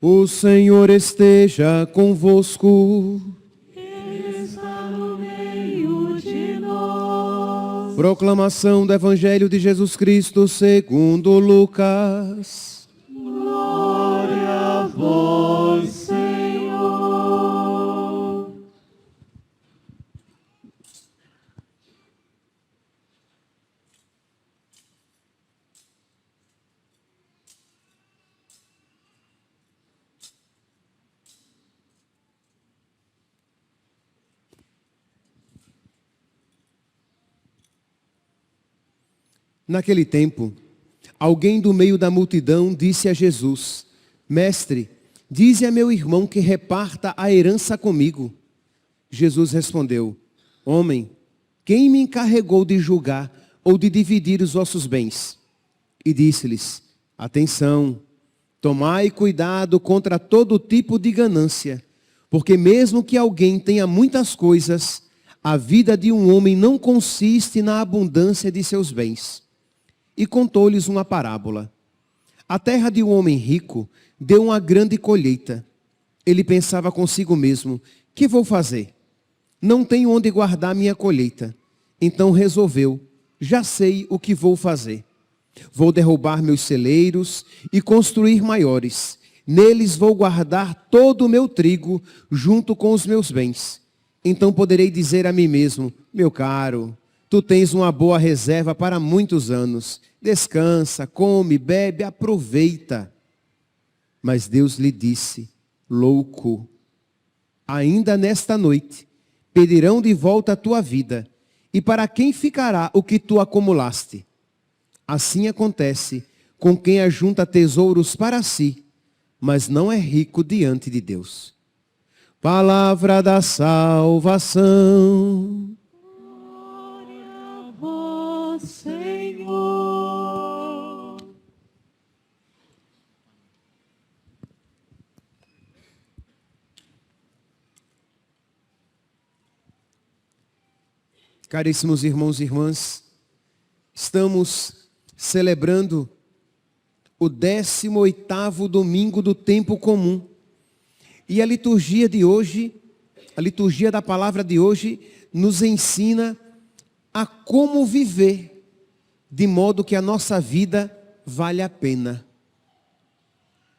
O Senhor esteja convosco. Ele está no meio de nós. Proclamação do Evangelho de Jesus Cristo segundo Lucas. Glória a vós, Senhor. Naquele tempo, alguém do meio da multidão disse a Jesus: Mestre, dize a meu irmão que reparta a herança comigo. Jesus respondeu: Homem, quem me encarregou de julgar ou de dividir os vossos bens? E disse-lhes: Atenção, tomai cuidado contra todo tipo de ganância, porque mesmo que alguém tenha muitas coisas, a vida de um homem não consiste na abundância de seus bens. E contou-lhes uma parábola. A terra de um homem rico deu uma grande colheita. Ele pensava consigo mesmo: que vou fazer? Não tenho onde guardar minha colheita. Então resolveu: já sei o que vou fazer. Vou derrubar meus celeiros e construir maiores. Neles vou guardar todo o meu trigo junto com os meus bens. Então poderei dizer a mim mesmo: meu caro, tu tens uma boa reserva para muitos anos. Descansa, come, bebe, aproveita. Mas Deus lhe disse: louco, ainda nesta noite pedirão de volta a tua vida. E para quem ficará o que tu acumulaste? Assim acontece com quem ajunta tesouros para si, mas não é rico diante de Deus. Palavra da salvação. Glória a vós, Senhor. Caríssimos irmãos e irmãs, estamos celebrando o 18º domingo do tempo comum. E a liturgia de hoje, a liturgia da palavra de hoje, nos ensina a como viver, de modo que a nossa vida vale a pena.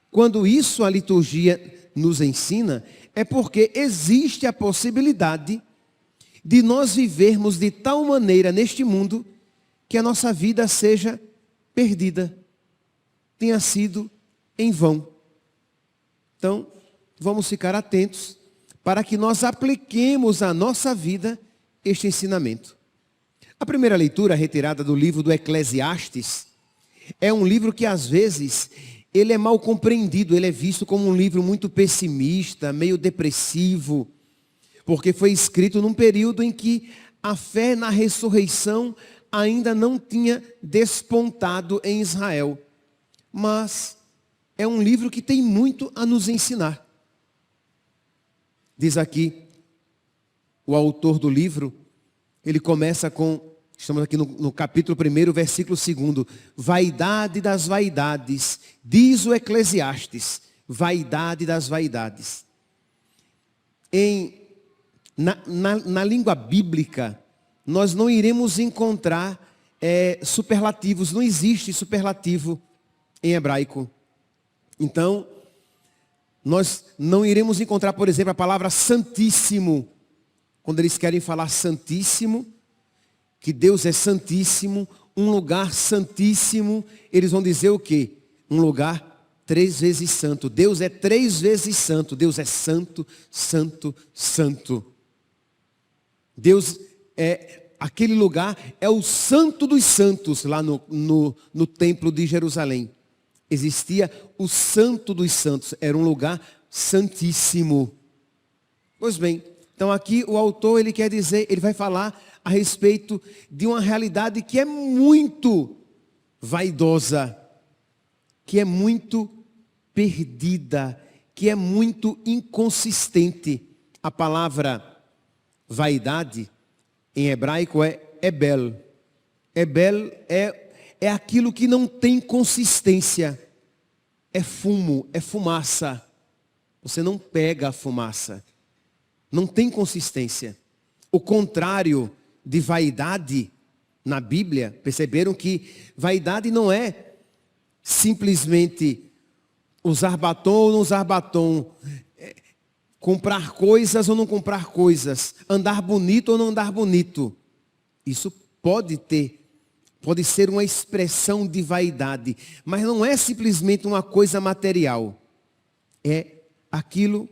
Quando isso a liturgia nos ensina, é porque existe a possibilidade de nós vivermos de tal maneira neste mundo que a nossa vida seja perdida, tenha sido em vão. Então, vamos ficar atentos para que nós apliquemos à nossa vida este ensinamento. A primeira leitura, retirada do livro do Eclesiastes, é um livro que às vezes ele é mal compreendido, ele é visto como um livro muito pessimista, meio depressivo, porque foi escrito num período em que a fé na ressurreição ainda não tinha despontado em Israel. Mas é um livro que tem muito a nos ensinar. Diz aqui, o autor do livro, ele começa com, estamos aqui no capítulo 1, versículo 2. Vaidade das vaidades, diz o Eclesiastes, vaidade das vaidades. Na língua bíblica, nós não iremos encontrar superlativos, não existe superlativo em hebraico. Então, nós não iremos encontrar, por exemplo, a palavra santíssimo. Quando eles querem falar santíssimo, que Deus é santíssimo, um lugar santíssimo, eles vão dizer o quê? Um lugar 3 vezes santo. Deus é 3 vezes santo. Deus é santo, santo, santo. Deus é, aquele lugar é o santo dos santos lá no templo de Jerusalém. Existia o santo dos santos, era um lugar santíssimo. Pois bem, então aqui o autor ele quer dizer, ele vai falar a respeito de uma realidade que é muito vaidosa, que é muito perdida, que é muito inconsistente. A palavra vaidade em hebraico é ebel. Ebel é aquilo que não tem consistência. É fumo, é fumaça. Você não pega a fumaça. Não tem consistência. O contrário de vaidade na Bíblia, perceberam que vaidade não é simplesmente usar batom ou não usar batom, comprar coisas ou não comprar coisas, andar bonito ou não andar bonito. Isso pode ser uma expressão de vaidade, mas não é simplesmente uma coisa material. É aquilo,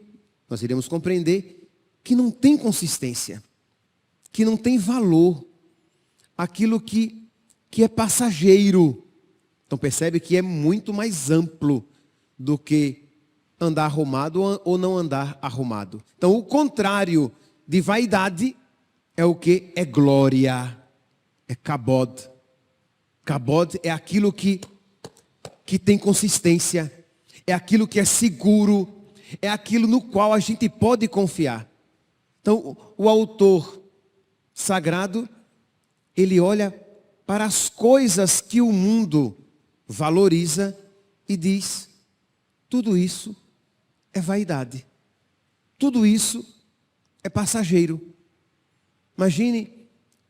nós iremos compreender, que não tem consistência, que não tem valor, aquilo que é passageiro. Então percebe que é muito mais amplo do que andar arrumado ou não andar arrumado. Então o contrário de vaidade é o que? É glória, é kabod. Kabod é aquilo que tem consistência, é aquilo que é seguro, é aquilo no qual a gente pode confiar. Então o autor sagrado, ele olha para as coisas que o mundo valoriza e diz, tudo isso é vaidade. Tudo isso é passageiro. Imagine,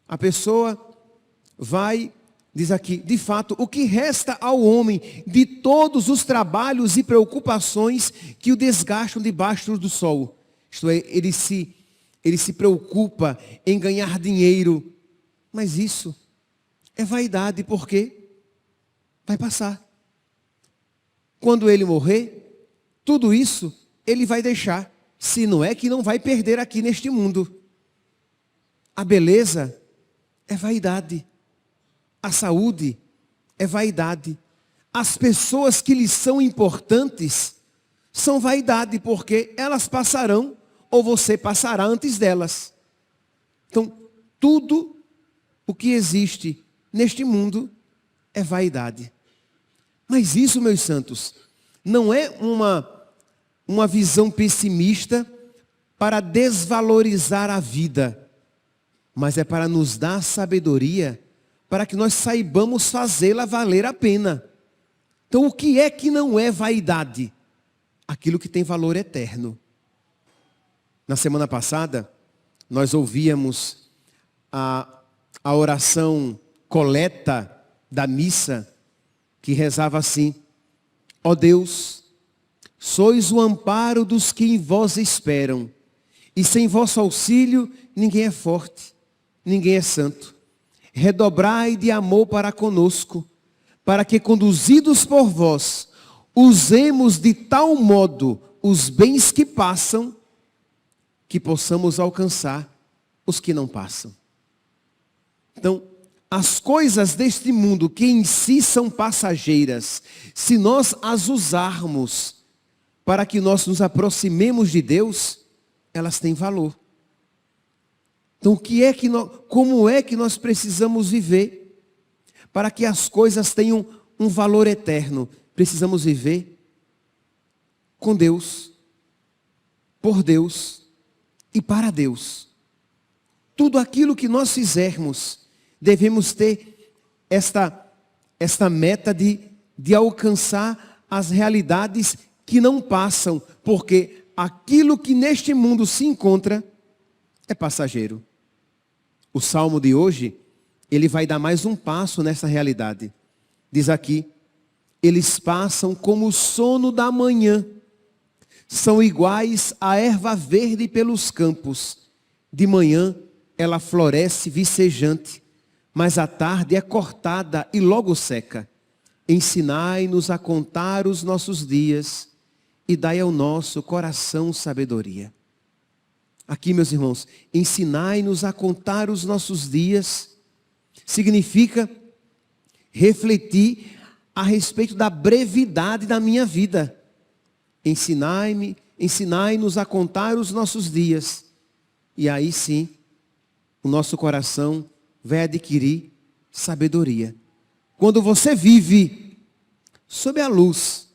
a pessoa vai, diz aqui, de fato, o que resta ao homem de todos os trabalhos e preocupações que o desgastam debaixo do sol. Isto é, ele se preocupa em ganhar dinheiro. Mas isso é vaidade, porque vai passar. Quando ele morrer, tudo isso ele vai deixar. Se não é que não vai perder aqui neste mundo. A beleza é vaidade. A saúde é vaidade. As pessoas que lhes são importantes são vaidade, porque elas passarão ou você passará antes delas. Então, tudo o que existe neste mundo é vaidade. Mas isso, meus santos, não é uma visão pessimista para desvalorizar a vida, mas é para nos dar sabedoria, para que nós saibamos fazê-la valer a pena. Então, o que é que não é vaidade? Aquilo que tem valor eterno. Na semana passada, nós ouvíamos a oração coleta da missa, que rezava assim: ó Deus, sois o amparo dos que em vós esperam, e sem vosso auxílio ninguém é forte, ninguém é santo. Redobrai de amor para conosco, para que, conduzidos por vós, usemos de tal modo os bens que passam, que possamos alcançar os que não passam. Então, as coisas deste mundo que em si são passageiras, se nós as usarmos para que nós nos aproximemos de Deus, elas têm valor. Então, como é que nós precisamos viver para que as coisas tenham um valor eterno? Precisamos viver com Deus, por Deus e para Deus. Tudo aquilo que nós fizermos, devemos ter esta meta de alcançar as realidades que não passam, porque aquilo que neste mundo se encontra é passageiro. O salmo de hoje, ele vai dar mais um passo nessa realidade. Diz aqui: eles passam como o sono da manhã, são iguais à erva verde pelos campos. De manhã ela floresce vicejante, mas à tarde é cortada e logo seca. ensinai-nos a contar os nossos dias e dai ao nosso coração sabedoria. Aqui, meus irmãos, ensinai-nos a contar os nossos dias significa refletir a respeito da brevidade da minha vida. Ensinai-nos a contar os nossos dias. E aí sim, o nosso coração vai adquirir sabedoria. Quando você vive sob a luz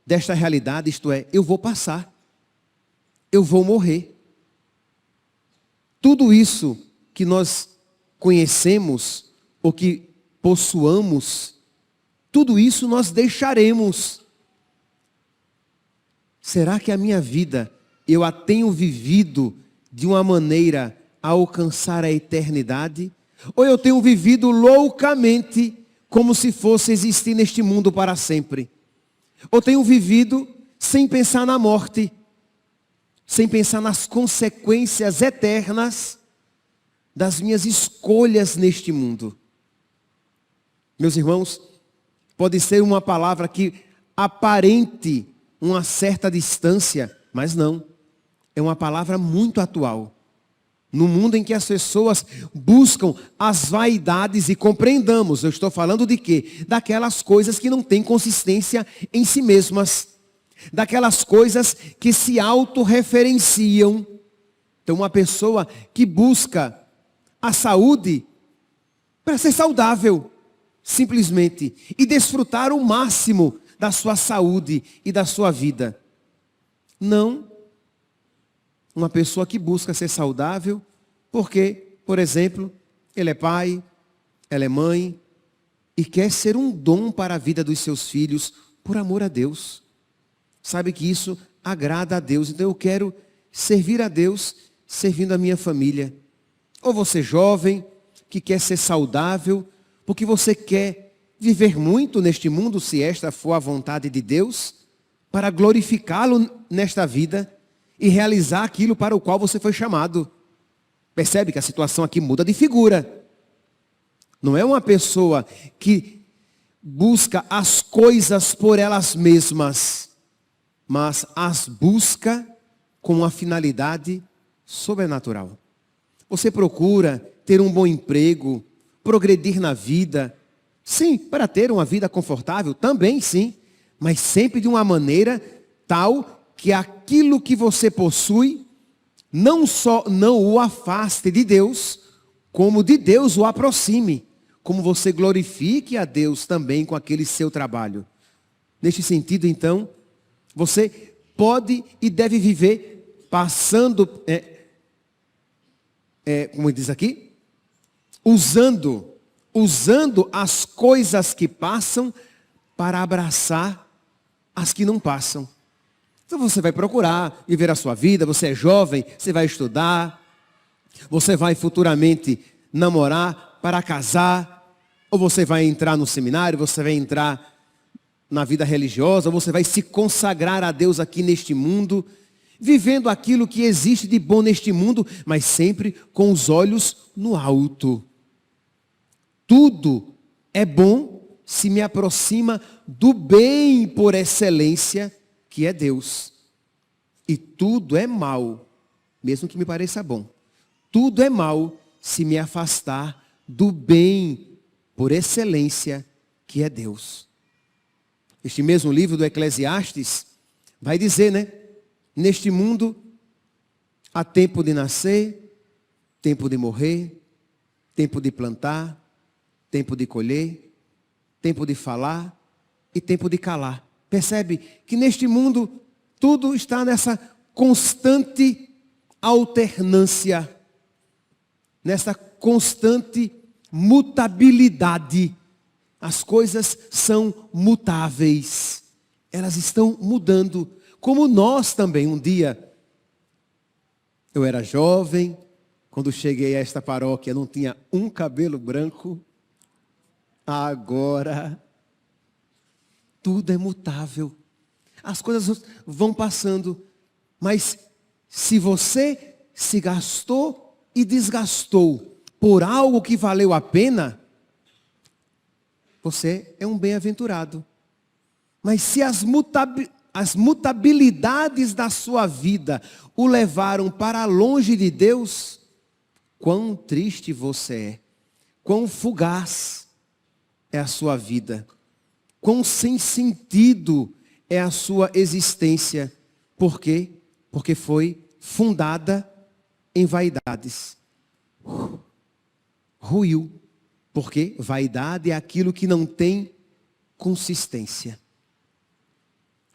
desta realidade, isto é, eu vou passar, eu vou morrer. Tudo isso que nós conhecemos ou que possuamos, tudo isso nós deixaremos. Será que a minha vida, eu a tenho vivido de uma maneira a alcançar a eternidade? Ou eu tenho vivido loucamente como se fosse existir neste mundo para sempre? Ou tenho vivido sem pensar na morte, sem pensar nas consequências eternas das minhas escolhas neste mundo? Meus irmãos, pode ser uma palavra que aparente uma certa distância, mas não. É uma palavra muito atual. No mundo em que as pessoas buscam as vaidades, e compreendamos, eu estou falando de quê? Daquelas coisas que não têm consistência em si mesmas. Daquelas coisas que se autorreferenciam. Então uma pessoa que busca a saúde para ser saudável, simplesmente, e desfrutar o máximo da sua saúde e da sua vida. Não. Uma pessoa que busca ser saudável, porque, por exemplo, ele é pai, ela é mãe, e quer ser um dom para a vida dos seus filhos, por amor a Deus. Sabe que isso agrada a Deus, então eu quero servir a Deus, servindo a minha família. Ou você jovem, que quer ser saudável, porque você quer viver muito neste mundo, se esta for a vontade de Deus, para glorificá-lo nesta vida, e realizar aquilo para o qual você foi chamado. Percebe que a situação aqui muda de figura. Não é uma pessoa que busca as coisas por elas mesmas, mas as busca com uma finalidade sobrenatural. Você procura ter um bom emprego, progredir na vida. Sim, para ter uma vida confortável, também sim. Mas sempre de uma maneira tal que aquilo que você possui, não só não o afaste de Deus, como de Deus o aproxime. Como você glorifique a Deus também com aquele seu trabalho. Neste sentido, então, você pode e deve viver passando, como diz aqui, usando as coisas que passam para abraçar as que não passam. Então você vai procurar viver a sua vida, você é jovem, você vai estudar, você vai futuramente namorar para casar, ou você vai entrar no seminário, você vai entrar na vida religiosa, ou você vai se consagrar a Deus aqui neste mundo, vivendo aquilo que existe de bom neste mundo, mas sempre com os olhos no alto. Tudo é bom se me aproxima do bem por excelência, que é Deus. E tudo é mal, mesmo que me pareça bom. Tudo é mal se me afastar do bem por excelência, que é Deus. Este mesmo livro do Eclesiastes vai dizer, né? Neste mundo há tempo de nascer, tempo de morrer, tempo de plantar, tempo de colher, tempo de falar e tempo de calar. Percebe que neste mundo tudo está nessa constante alternância, nessa constante mutabilidade. As coisas são mutáveis, elas estão mudando, como nós também. Um dia, eu era jovem, quando cheguei a esta paróquia não tinha um cabelo branco, agora tudo é mutável. As coisas vão passando. Mas se você se gastou e desgastou por algo que valeu a pena, você é um bem-aventurado. Mas se as mutabilidades da sua vida o levaram para longe de Deus, quão triste você é, quão fugaz é a sua vida, quão sem sentido é a sua existência. Por quê? Porque foi fundada em vaidades. Ruiu. Porque vaidade é aquilo que não tem consistência.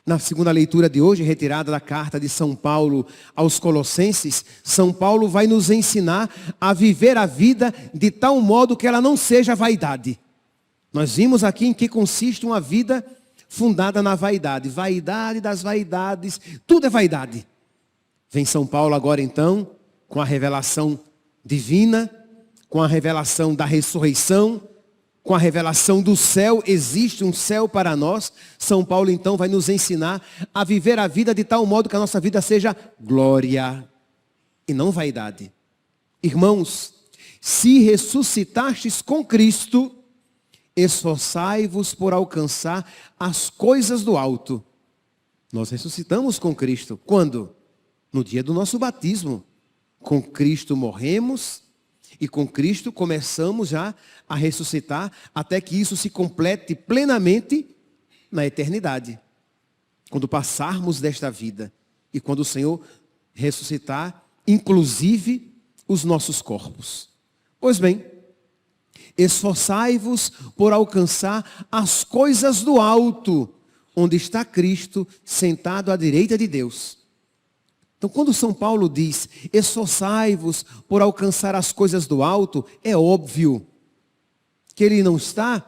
Na segunda leitura de hoje, retirada da carta de São Paulo aos Colossenses, São Paulo vai nos ensinar a viver a vida de tal modo que ela não seja vaidade. Nós vimos aqui em que consiste uma vida fundada na vaidade. Vaidade das vaidades, tudo é vaidade. Vem São Paulo agora então, com a revelação divina, com a revelação da ressurreição, com a revelação do céu, existe um céu para nós. São Paulo então vai nos ensinar a viver a vida de tal modo que a nossa vida seja glória e não vaidade. Irmãos, se ressuscitastes com Cristo, esforçai-vos por alcançar as coisas do alto. Nós ressuscitamos com Cristo. Quando? No dia do nosso batismo. Com Cristo morremos e com Cristo começamos já a ressuscitar até que isso se complete plenamente na eternidade. Quando passarmos desta vida e quando o Senhor ressuscitar, inclusive os nossos corpos. Pois bem, esforçai-vos por alcançar as coisas do alto, onde está Cristo sentado à direita de Deus. Então, quando São Paulo diz, esforçai-vos por alcançar as coisas do alto, é óbvio que ele não está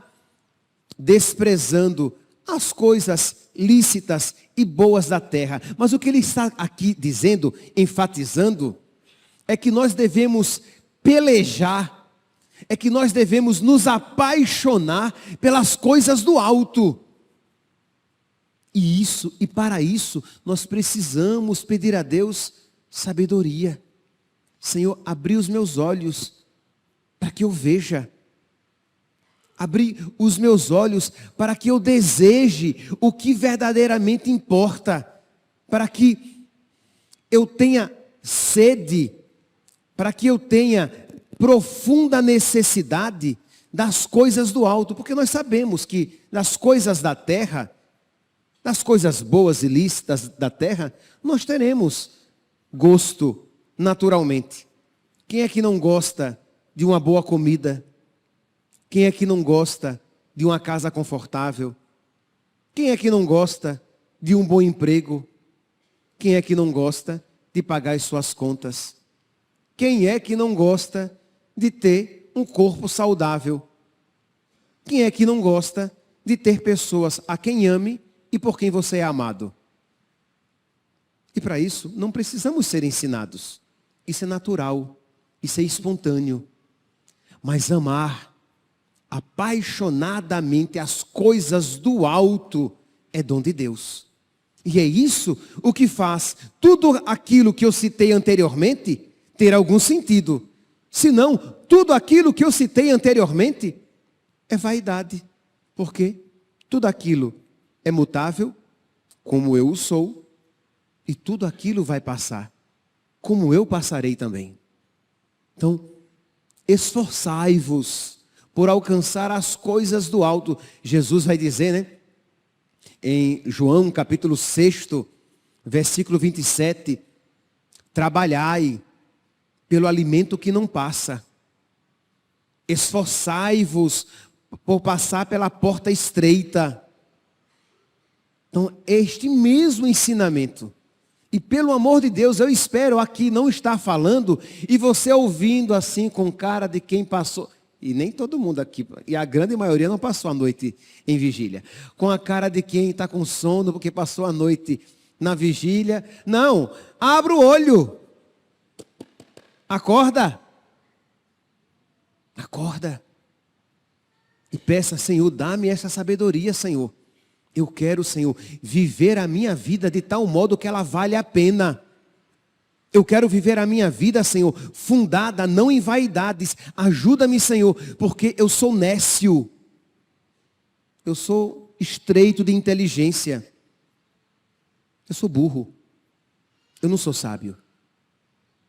desprezando as coisas lícitas e boas da terra. Mas o que ele está aqui dizendo, enfatizando, é que nós devemos pelejar, é que nós devemos nos apaixonar pelas coisas do alto. E para isso, nós precisamos pedir a Deus sabedoria. Senhor, abri os meus olhos para que eu veja. Abri os meus olhos para que eu deseje o que verdadeiramente importa. Para que eu tenha sede, para que eu tenha profunda necessidade das coisas do alto. Porque nós sabemos que das coisas da terra, das coisas boas e lícitas da terra, nós teremos gosto naturalmente. Quem é que não gosta de uma boa comida? Quem é que não gosta de uma casa confortável? Quem é que não gosta de um bom emprego? Quem é que não gosta de pagar as suas contas? Quem é que não gosta de ter um corpo saudável? Quem é que não gosta de ter pessoas a quem ame e por quem você é amado? E para isso, não precisamos ser ensinados. Isso é natural, isso é espontâneo. Mas amar apaixonadamente as coisas do alto é dom de Deus. E é isso o que faz tudo aquilo que eu citei anteriormente ter algum sentido. Senão, tudo aquilo que eu citei anteriormente é vaidade. Por quê? Tudo aquilo é mutável, como eu o sou, e tudo aquilo vai passar, como eu passarei também. Então, esforçai-vos por alcançar as coisas do alto. Jesus vai dizer, né? Em João capítulo 6, versículo 27, trabalhai pelo alimento que não passa. Esforçai-vos por passar pela porta estreita. Então, este mesmo ensinamento, e pelo amor de Deus, eu espero aqui não estar falando, e você ouvindo assim com cara de quem passou, e nem todo mundo aqui, e a grande maioria não passou a noite em vigília, com a cara de quem está com sono, porque passou a noite na vigília. Não, abra o olho, acorda, e peça, Senhor, dá-me essa sabedoria, Senhor. Eu quero, Senhor, viver a minha vida de tal modo que ela vale a pena. Eu quero viver a minha vida, Senhor, fundada não em vaidades. Ajuda-me, Senhor, porque eu sou nécio. Eu sou estreito de inteligência. Eu sou burro. Eu não sou sábio.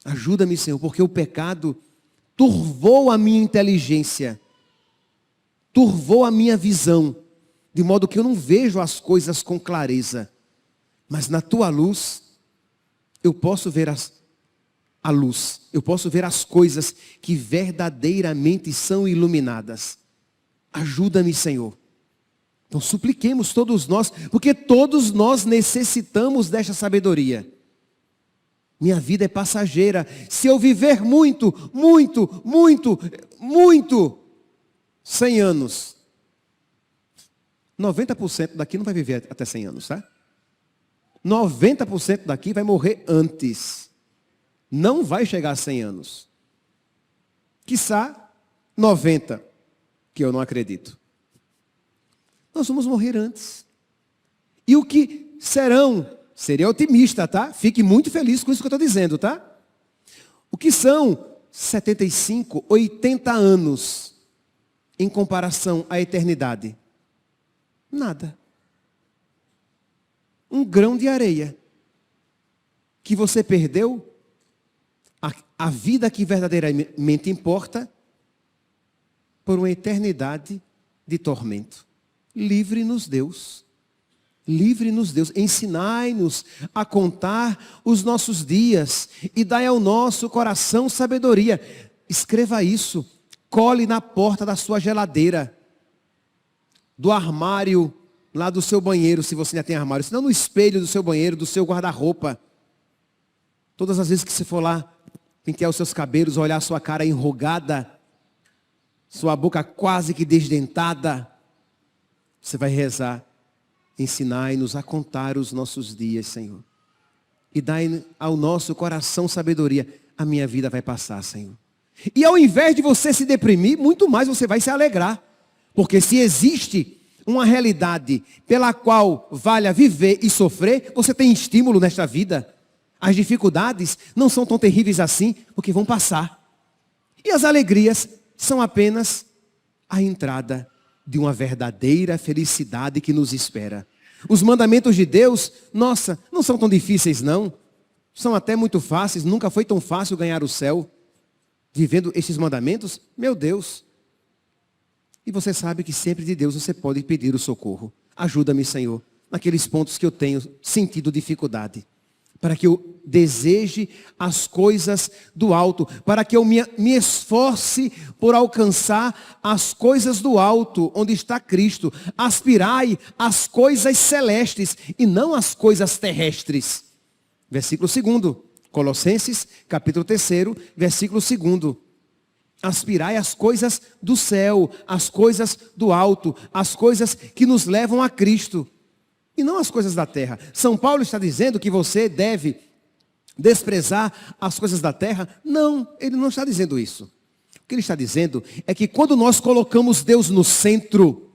Ajuda-me, Senhor, porque o pecado turvou a minha inteligência. Turvou a minha visão. De modo que eu não vejo as coisas com clareza. Mas na tua luz, eu posso ver a luz. Eu posso ver as coisas que verdadeiramente são iluminadas. Ajuda-me, Senhor. Então supliquemos todos nós, porque todos nós necessitamos desta sabedoria. Minha vida é passageira. Se eu viver muito, 100 anos. 90% daqui não vai viver até 100 anos, tá? 90% daqui vai morrer antes. Não vai chegar a 100 anos. Quiçá 90, que eu não acredito. Nós vamos morrer antes. E o que serão? Seria otimista, tá? Fique muito feliz com isso que eu estou dizendo, tá? O que são 75, 80 anos em comparação à eternidade? Nada. Um grão de areia que você perdeu, a vida que verdadeiramente importa, por uma eternidade de tormento. Livre-nos, Deus. Livre-nos, Deus. Ensinai-nos a contar os nossos dias e dai ao nosso coração sabedoria. Escreva isso. Cole na porta da sua geladeira, do armário lá do seu banheiro, se você ainda tem armário, senão no espelho do seu banheiro, do seu guarda-roupa. Todas as vezes que você for lá pentear os seus cabelos, olhar a sua cara enrugada, sua boca quase que desdentada, você vai rezar. Ensinai-nos a contar os nossos dias, Senhor. E dai ao nosso coração sabedoria. A minha vida vai passar, Senhor. E ao invés de você se deprimir, muito mais você vai se alegrar. Porque se existe uma realidade pela qual vale a viver e sofrer, você tem estímulo nesta vida. As dificuldades não são tão terríveis assim, porque vão passar. E as alegrias são apenas a entrada de uma verdadeira felicidade que nos espera. Os mandamentos de Deus, nossa, não são tão difíceis não. São até muito fáceis, nunca foi tão fácil ganhar o céu. Vivendo estes mandamentos, meu Deus. E você sabe que sempre de Deus você pode pedir o socorro. Ajuda-me, Senhor, naqueles pontos que eu tenho sentido dificuldade. Para que eu deseje as coisas do alto. Para que eu me esforce por alcançar as coisas do alto, onde está Cristo. Aspirai às coisas celestes e não às coisas terrestres. Versículo 2. Colossenses, capítulo 3, versículo 2. Aspirai às coisas do céu, às coisas do alto, às coisas que nos levam a Cristo. E não as coisas da terra. São Paulo está dizendo que você deve desprezar as coisas da terra? Não, ele não está dizendo isso. O que ele está dizendo é que quando nós colocamos Deus no centro,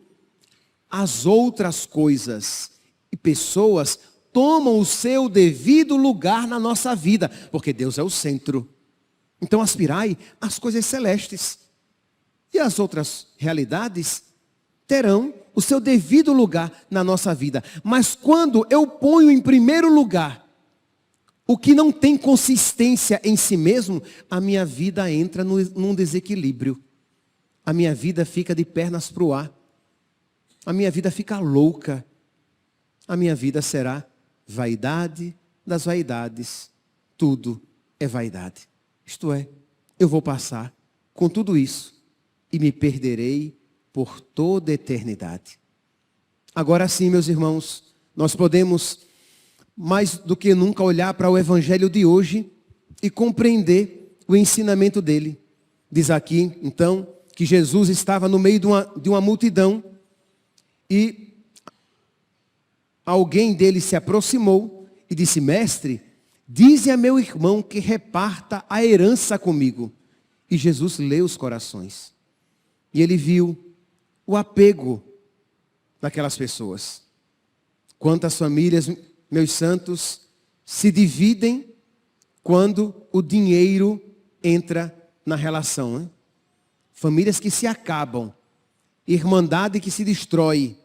as outras coisas e pessoas tomam o seu devido lugar na nossa vida, porque Deus é o centro. Então aspirai às coisas celestes. E as outras realidades terão o seu devido lugar na nossa vida. Mas quando eu ponho em primeiro lugar o que não tem consistência em si mesmo, a minha vida entra num desequilíbrio. A minha vida fica de pernas para o ar. A minha vida fica louca. A minha vida será vaidade das vaidades. Tudo é vaidade. Isto é, eu vou passar com tudo isso e me perderei por toda a eternidade. Agora sim, meus irmãos, nós podemos mais do que nunca olhar para o evangelho de hoje e compreender o ensinamento dele. Diz aqui, então, que Jesus estava no meio de uma multidão e alguém dele se aproximou e disse: Mestre, dize a meu irmão que reparta a herança comigo. E Jesus leu os corações. E ele viu o apego daquelas pessoas. Quantas famílias, meus santos, se dividem quando o dinheiro entra na relação, hein? Famílias que se acabam, irmandade que se destrói,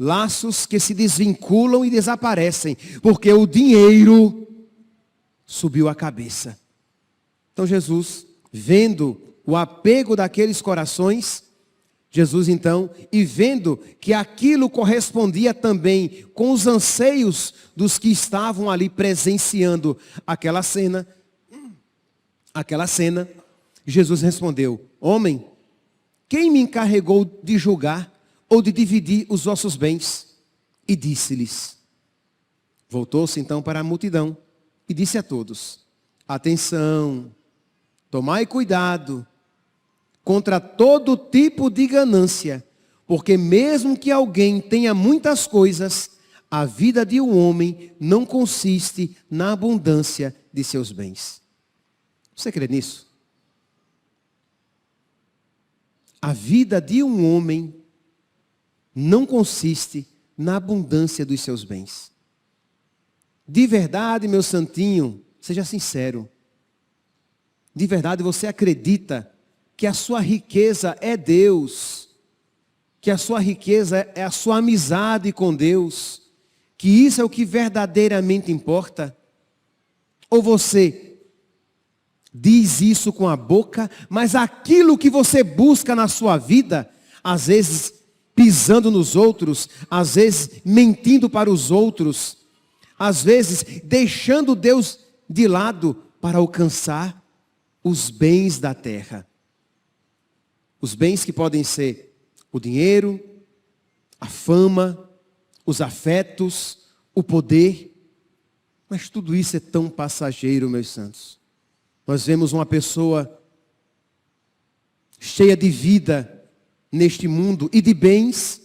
laços que se desvinculam e desaparecem, porque o dinheiro subiu a cabeça. Então Jesus, vendo o apego daqueles corações, Jesus então, e vendo que aquilo correspondia também com os anseios dos que estavam ali presenciando aquela cena, Jesus respondeu: homem, quem me encarregou de julgar ou de dividir os vossos bens? E disse-lhes. Voltou-se então para a multidão e disse a todos: atenção, tomai cuidado contra todo tipo de ganância, porque mesmo que alguém tenha muitas coisas, a vida de um homem não consiste na abundância de seus bens. Você crê nisso? A vida de um homem não consiste na abundância dos seus bens. De verdade, meu santinho, seja sincero. De verdade, você acredita que a sua riqueza é Deus, que a sua riqueza é a sua amizade com Deus, que isso é o que verdadeiramente importa? Ou você diz isso com a boca, mas aquilo que você busca na sua vida, às vezes pisando nos outros, às vezes mentindo para os outros, às vezes deixando Deus de lado para alcançar os bens da terra. Os bens que podem ser o dinheiro, a fama, os afetos, o poder. Mas tudo isso é tão passageiro, meus santos. Nós vemos uma pessoa cheia de vida neste mundo e de bens,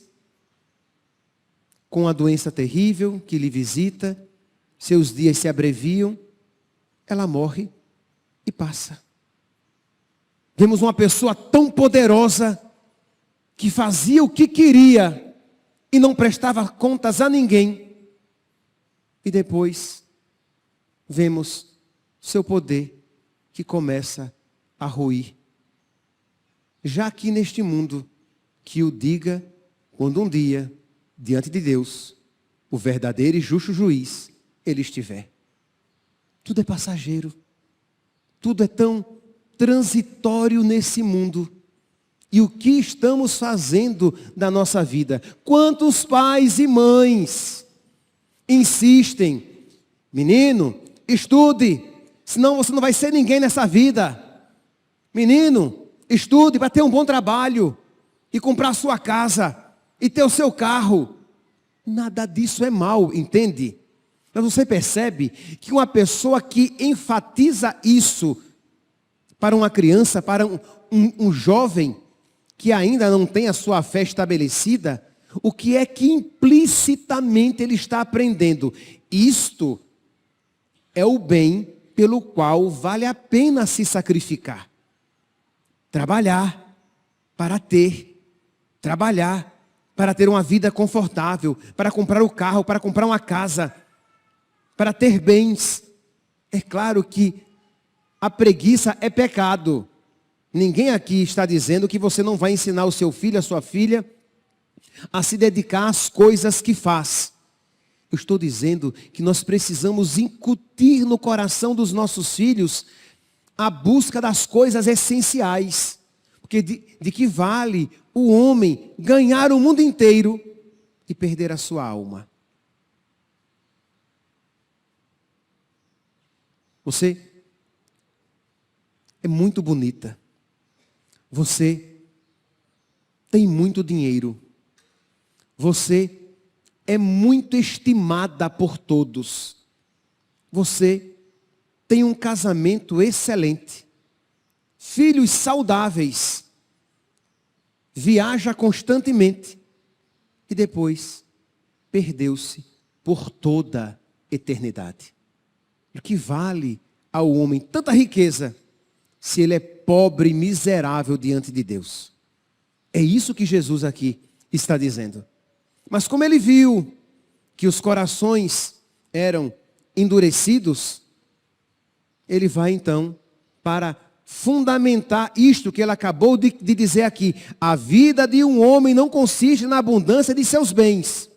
com a doença terrível que lhe visita, seus dias se abreviam, ela morre e passa. Vemos uma pessoa tão poderosa, que fazia o que queria e não prestava contas a ninguém. E depois, vemos seu poder que começa a ruir. Já aqui neste mundo, que o diga quando um dia, diante de Deus, o verdadeiro e justo juiz, ele estiver. Tudo é passageiro. Tudo é tão transitório nesse mundo. E o que estamos fazendo da nossa vida? Quantos pais e mães insistem: menino, estude, senão você não vai ser ninguém nessa vida. Menino, estude para ter um bom trabalho e comprar sua casa e ter o seu carro. Nada disso é mal, entende? Mas você percebe que uma pessoa que enfatiza isso para uma criança, para um jovem que ainda não tem a sua fé estabelecida, o que é que implicitamente ele está aprendendo? Isto é o bem pelo qual vale a pena se sacrificar. Trabalhar para ter. Trabalhar para ter uma vida confortável, para comprar o carro, para comprar uma casa, para ter bens. É claro que a preguiça é pecado. Ninguém aqui está dizendo que você não vai ensinar o seu filho, a sua filha, a se dedicar às coisas que faz. Eu estou dizendo que nós precisamos incutir no coração dos nossos filhos a busca das coisas essenciais. Porque de que vale o homem ganhar o mundo inteiro e perder a sua alma? Você é muito bonita. Você tem muito dinheiro. Você é muito estimada por todos. Você tem um casamento excelente. Filhos saudáveis. Viaja constantemente. E depois perdeu-se por toda a eternidade. O que vale ao homem tanta riqueza se ele é pobre e miserável diante de Deus? É isso que Jesus aqui está dizendo. Mas como ele viu que os corações eram endurecidos, ele vai então para fundamentar isto que ele acabou de dizer aqui. A vida de um homem não consiste na abundância de seus bens.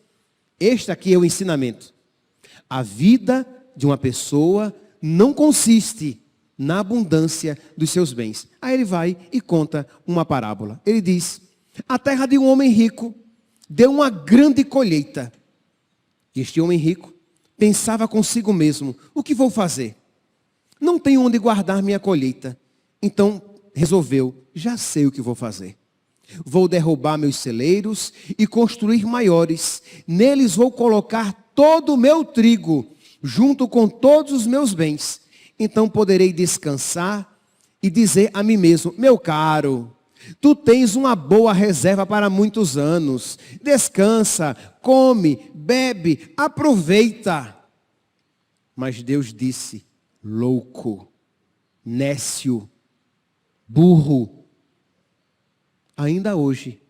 Este aqui é o ensinamento. A vida de uma pessoa não consiste na abundância dos seus bens. Aí ele vai e conta uma parábola. Ele diz: a terra de um homem rico deu uma grande colheita. Este homem rico pensava consigo mesmo: o que vou fazer? Não tenho onde guardar minha colheita. Então resolveu: já sei o que vou fazer. Vou derrubar meus celeiros e construir maiores. Neles vou colocar todo o meu trigo, junto com todos os meus bens. Então poderei descansar e dizer a mim mesmo: meu caro, tu tens uma boa reserva para muitos anos. Descansa, come, bebe, aproveita. Mas Deus disse: louco, nécio, burro, ainda hoje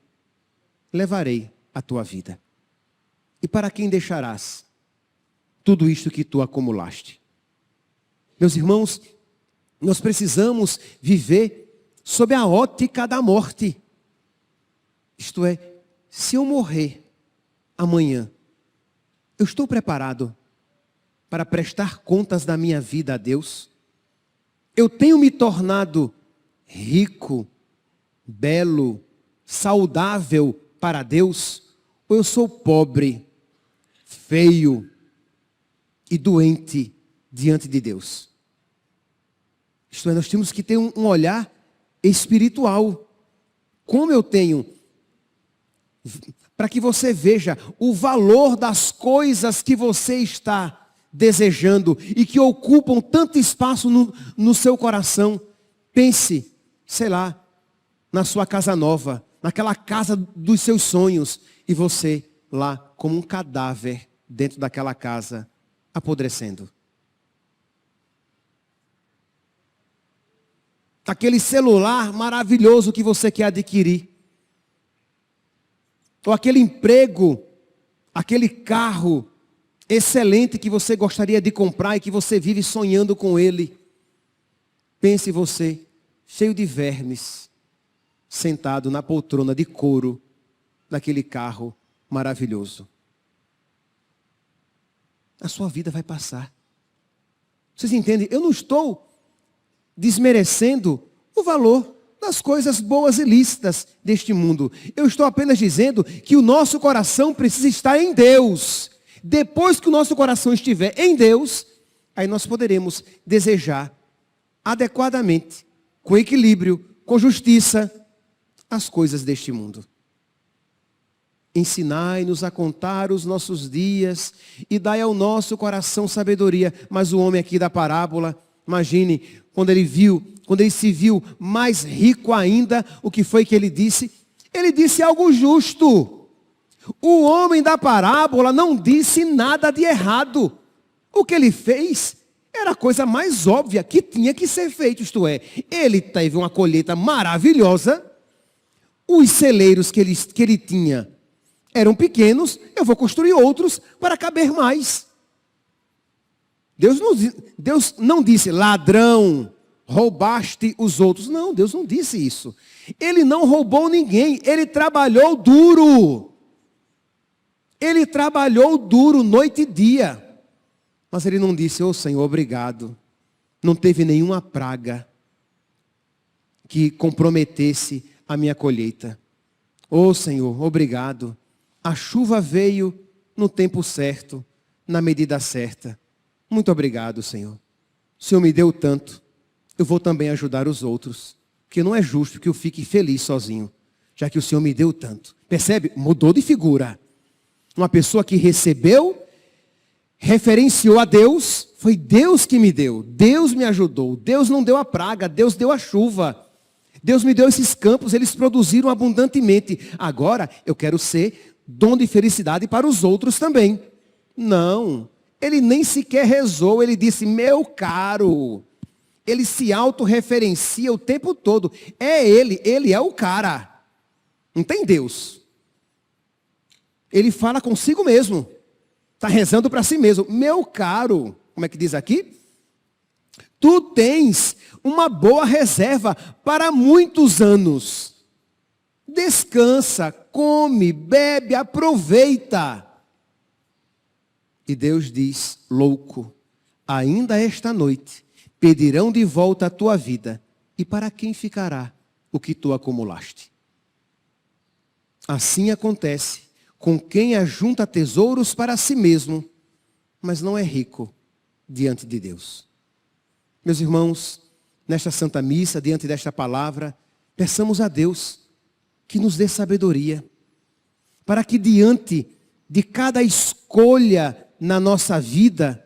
levarei a tua vida. E para quem deixarás tudo isto que tu acumulaste? Meus irmãos, nós precisamos viver sob a ótica da morte. Isto é, se eu morrer amanhã, eu estou preparado para prestar contas da minha vida a Deus? Eu tenho me tornado rico, belo, saudável para Deus? Ou eu sou pobre, feio e doente diante de Deus? Isto é, nós temos que ter um olhar espiritual. Como eu tenho? Para que você veja o valor das coisas que você está desejando e que ocupam tanto espaço no seu coração. Pense, sei lá, na sua casa nova, naquela casa dos seus sonhos, e você lá como um cadáver dentro daquela casa, apodrecendo. Aquele celular maravilhoso que você quer adquirir, ou aquele emprego, aquele carro excelente que você gostaria de comprar e que você vive sonhando com ele. Pense você, cheio de vermes, sentado na poltrona de couro daquele carro maravilhoso. A sua vida vai passar. Vocês entendem? Eu não estou desmerecendo o valor das coisas boas e lícitas deste mundo. Eu estou apenas dizendo que o nosso coração precisa estar em Deus. Depois que o nosso coração estiver em Deus, aí nós poderemos desejar adequadamente, com equilíbrio, com justiça, as coisas deste mundo. Ensinai-nos a contar os nossos dias e dai ao nosso coração sabedoria. Mas o homem aqui da parábola, imagine, quando ele se viu mais rico ainda, o que foi que ele disse? Ele disse algo justo. O homem da parábola não disse nada de errado. O que ele fez era a coisa mais óbvia que tinha que ser feito. Isto é, ele teve uma colheita maravilhosa. Os celeiros que ele tinha eram pequenos. Eu vou construir outros para caber mais. Deus não disse: ladrão, roubaste os outros. Não, Deus não disse isso. Ele não roubou ninguém. Ele trabalhou duro. Ele trabalhou duro noite e dia. Mas ele não disse: ô Senhor, obrigado. Não teve nenhuma praga que comprometesse a minha colheita. Ô Senhor, obrigado. A chuva veio no tempo certo, na medida certa. Muito obrigado, Senhor. O Senhor me deu tanto. Eu vou também ajudar os outros. Porque não é justo que eu fique feliz sozinho, já que o Senhor me deu tanto. Percebe? Mudou de figura. Uma pessoa que recebeu, referenciou a Deus, foi Deus que me deu, Deus me ajudou, Deus não deu a praga, Deus deu a chuva, Deus me deu esses campos, eles produziram abundantemente. Agora eu quero ser dom de felicidade para os outros também. Não, ele nem sequer rezou, ele disse: meu caro. Ele se autorreferencia o tempo todo. É ele é o cara. Não tem Deus. Ele fala consigo mesmo. Está rezando para si mesmo. Meu caro, como é que diz aqui? Tu tens uma boa reserva para muitos anos. Descansa, come, bebe, aproveita. E Deus diz, louco, ainda esta noite pedirão de volta a tua vida. E para quem ficará o que tu acumulaste? Assim acontece com quem ajunta tesouros para si mesmo, mas não é rico diante de Deus. Meus irmãos, nesta Santa Missa, diante desta palavra, peçamos a Deus que nos dê sabedoria, para que diante de cada escolha na nossa vida,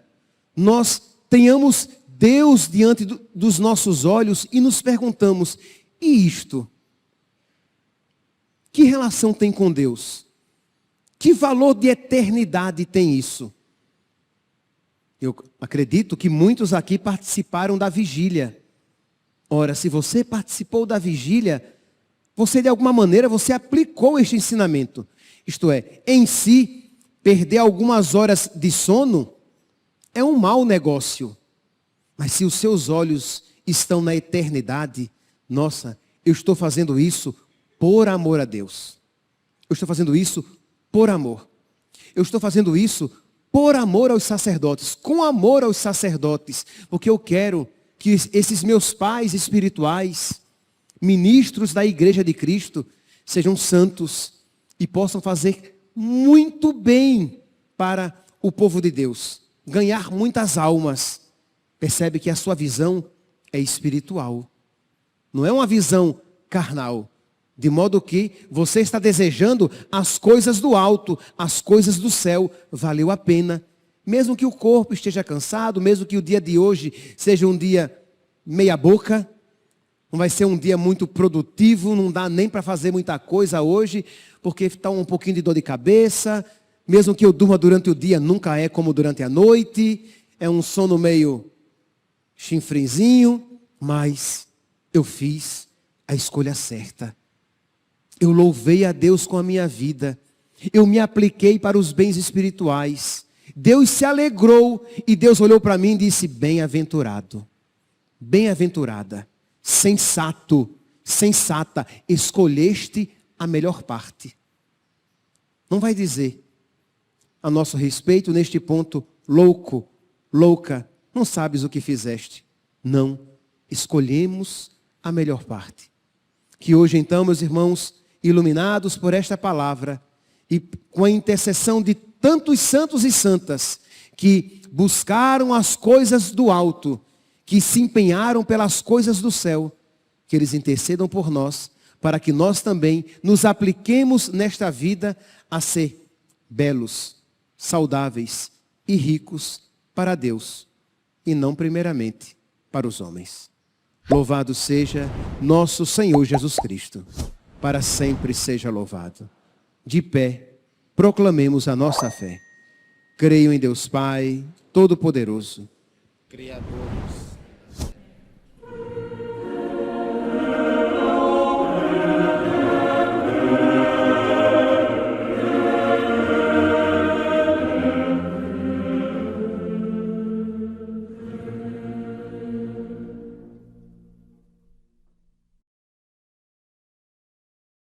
nós tenhamos Deus diante dos nossos olhos e nos perguntamos, e isto? Que relação tem com Deus? Que valor de eternidade tem isso? Eu acredito que muitos aqui participaram da vigília. Ora, se você participou da vigília, você de alguma maneira, você aplicou este ensinamento. Isto é, em si, perder algumas horas de sono é um mau negócio. Mas se os seus olhos estão na eternidade, nossa, eu estou fazendo isso por amor a Deus. Eu estou fazendo isso por amor. Eu estou fazendo isso por amor aos sacerdotes, com amor aos sacerdotes, porque eu quero que esses meus pais espirituais, ministros da Igreja de Cristo, sejam santos e possam fazer muito bem para o povo de Deus, ganhar muitas almas. Percebe que a sua visão é espiritual, não é uma visão carnal, de modo que você está desejando as coisas do alto, as coisas do céu. Valeu a pena, mesmo que o corpo esteja cansado, mesmo que o dia de hoje seja um dia meia boca, não vai ser um dia muito produtivo, não dá nem para fazer muita coisa hoje, porque está um pouquinho de dor de cabeça, mesmo que eu durma durante o dia, nunca é como durante a noite, é um sono meio chinfrinzinho, mas eu fiz a escolha certa. Eu louvei a Deus com a minha vida. Eu me apliquei para os bens espirituais. Deus se alegrou e Deus olhou para mim e disse, bem-aventurado, bem-aventurada, sensato, sensata, escolheste a melhor parte. Não vai dizer a nosso respeito neste ponto, louco, louca, não sabes o que fizeste. Não, escolhemos a melhor parte. Que hoje então, meus irmãos, iluminados por esta palavra e com a intercessão de tantos santos e santas que buscaram as coisas do alto, que se empenharam pelas coisas do céu, que eles intercedam por nós, para que nós também nos apliquemos nesta vida a ser belos, saudáveis e ricos para Deus, e não primeiramente para os homens. Louvado seja nosso Senhor Jesus Cristo. Para sempre seja louvado. De pé, proclamemos a nossa fé. Creio em Deus Pai, Todo-Poderoso, Criador